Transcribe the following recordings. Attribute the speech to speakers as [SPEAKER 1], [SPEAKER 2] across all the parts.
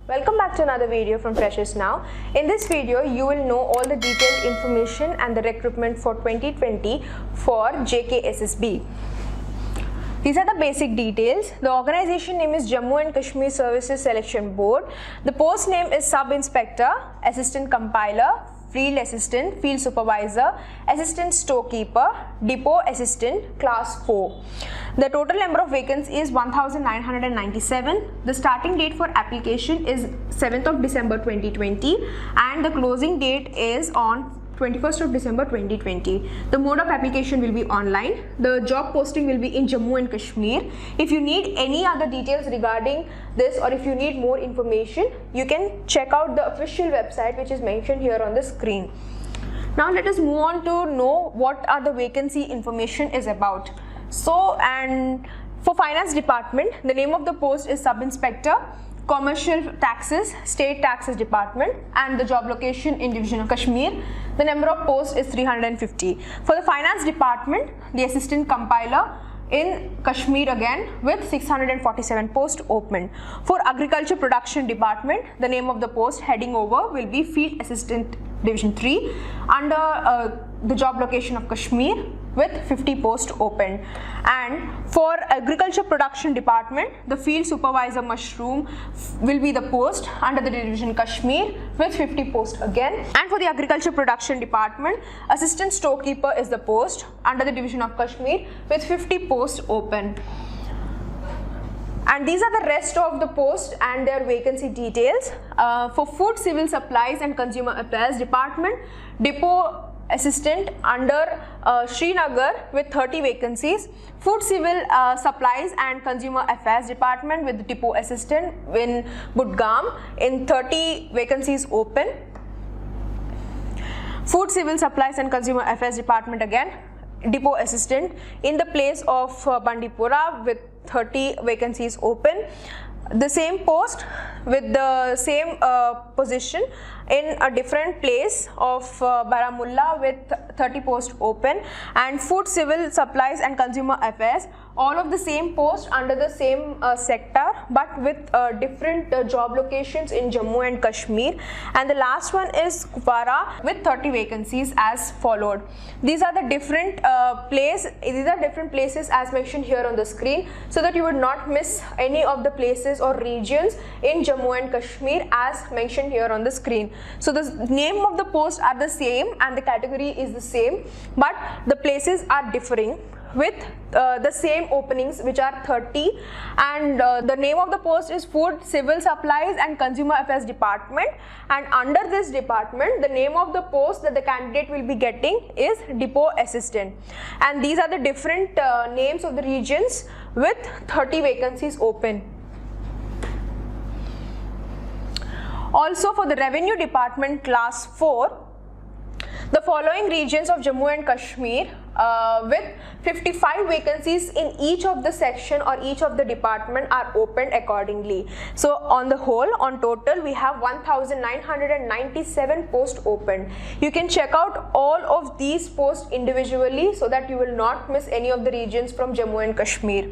[SPEAKER 1] Welcome back to another video from Freshers Now. In this video, you will know all the detailed information and the recruitment for 2020 for JKSSB. These are the basic details. The organization name is Jammu and Kashmir Services Selection Board. The post name is Sub Inspector, Assistant Compiler, Field Assistant, Field Supervisor, Assistant Storekeeper, Depot Assistant, Class 4. The total number of vacancies is 1997. The starting date for application is 7th of December 2020 and the closing date is on 21st of December 2020. The mode of application will be online. The job posting will be in Jammu and Kashmir. If you need any other details regarding this or if you need more information, you can check out the official website which is mentioned here on the screen. Now let us move on to know what are the vacancy information is about. So, and for finance department, the name of the post is Sub Inspector, Commercial Taxes, State Taxes Department, and the job location in Division of Kashmir. The number of posts is 350. For the finance department, the assistant compiler in Kashmir again with 647 posts open. For agriculture production department, the name of the post heading over will be Field Assistant Division 3 under the job location of Kashmir with 50 posts open. And for agriculture production department, the field supervisor mushroom will be the post under the division Kashmir with 50 posts again. And for the agriculture production department, assistant storekeeper is the post under the division of Kashmir with 50 posts open. And these are the rest of the posts and their vacancy details. For food, civil supplies and consumer affairs department, depot assistant under Srinagar with 30 vacancies. Food, civil supplies and consumer affairs department with depot assistant in Budgam in 30 vacancies open. Food, civil supplies and consumer affairs department again, depot assistant in the place of Bandipora with 30 vacancies open. The same post with the same position in a different place of Baramulla with 30 posts open. And food, civil supplies and consumer affairs, all of the same posts under the same sector but with different job locations in Jammu and Kashmir. And the last one is Kupwara with 30 vacancies as followed. These are the different places as mentioned here on the screen, so that you would not miss any of the places or regions in Jammu and Kashmir as mentioned here on the screen. So the name of the posts are the same and the category is the same, but the places are differing with the same openings which are 30, and the name of the post is Food, Civil Supplies and Consumer Affairs Department, and under this department the name of the post that the candidate will be getting is Depot Assistant. And these are the different names of the regions with 30 vacancies open. Also for the revenue department class 4, the following regions of Jammu and Kashmir with 55 vacancies in each of the section or each of the department are opened accordingly. So on the whole, on total, we have 1997 posts opened. You can check out all of these posts individually so that you will not miss any of the regions from Jammu and Kashmir.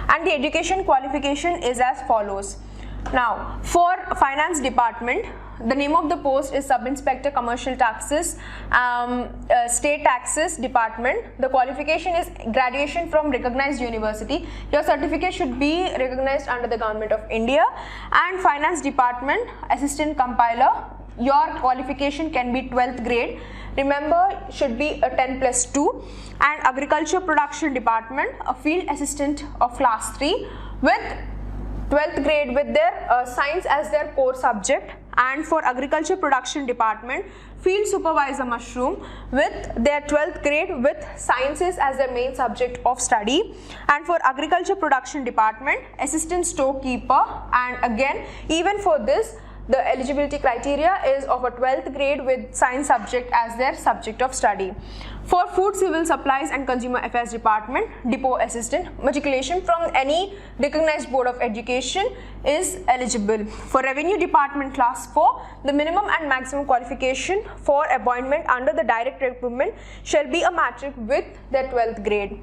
[SPEAKER 1] And the education qualification is as follows. Now, for finance department, the name of the post is Sub Inspector Commercial Taxes, State Taxes Department. The qualification is graduation from recognized university. Your certificate should be recognized under the Government of India. And finance department, Assistant Compiler. Your qualification can be 12th grade. Remember, should be a 10+2. And agriculture production department, a field assistant of class 3 with 12th grade with their science as their core subject. And for agriculture production department, field supervisor mushroom with their 12th grade with sciences as their main subject of study. And for agriculture production department, assistant storekeeper, and again even for this the eligibility criteria is of a 12th grade with science subject as their subject of study. For food, civil supplies and consumer affairs department, depot assistant, matriculation from any recognized board of education is eligible. For revenue department class 4, the minimum and maximum qualification for appointment under the direct recruitment shall be a matric with their 12th grade.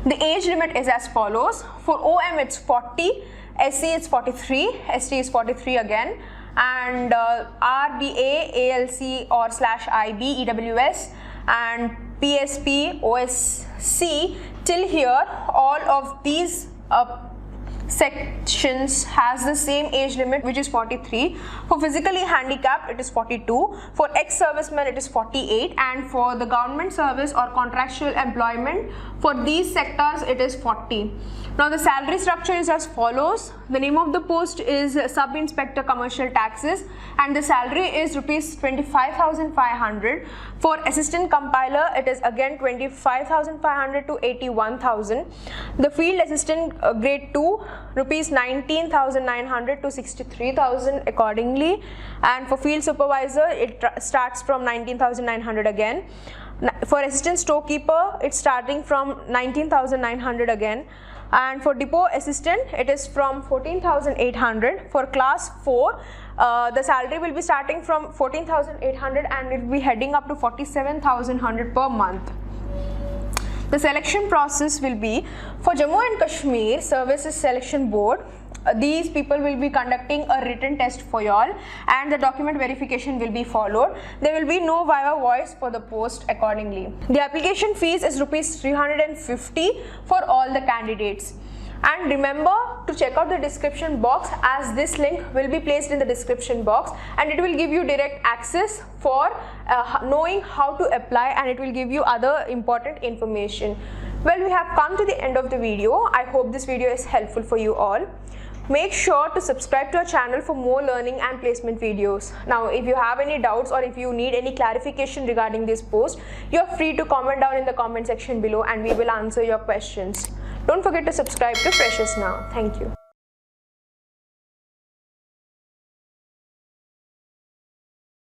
[SPEAKER 1] The age limit is as follows. For OM it's 40, SC is 43, ST is 43 again, and RBA, ALC or /IB, EWS, and PSP, OSC, till here all of these sections has the same age limit, which is 43. For physically handicapped it is 42, for ex-servicemen it is 48, and for the government service or contractual employment, for these sectors it is 40. Now the salary structure is as follows. The name of the post is Sub-Inspector Commercial Taxes, and the salary is rupees 25,500. For assistant compiler it is again 25,500 to 81,000. The field assistant grade 2, rupees 19,900 to 63,000 accordingly, and for field supervisor it starts from 19,900 again. For assistant storekeeper it's starting from 19,900 again, and for depot assistant it is from 14,800. For class 4 the salary will be starting from 14,800 and it will be heading up to 47,100 per month. The selection process will be for Jammu and Kashmir Services Selection Board. These people will be conducting a written test for y'all, and the document verification will be followed. There will be no viva voice for the post accordingly. The application fees is rupees 350 for all the candidates. And remember to check out the description box, as this link will be placed in the description box, and it will give you direct access for knowing how to apply, and it will give you other important information. Well, we have come to the end of the video. I hope this video is helpful for you all. Make sure to subscribe to our channel for more learning and placement videos. Now, if you have any doubts or if you need any clarification regarding this post, you are free to comment down in the comment section below and we will answer your questions. Don't forget to subscribe to Freshers Now. Thank you.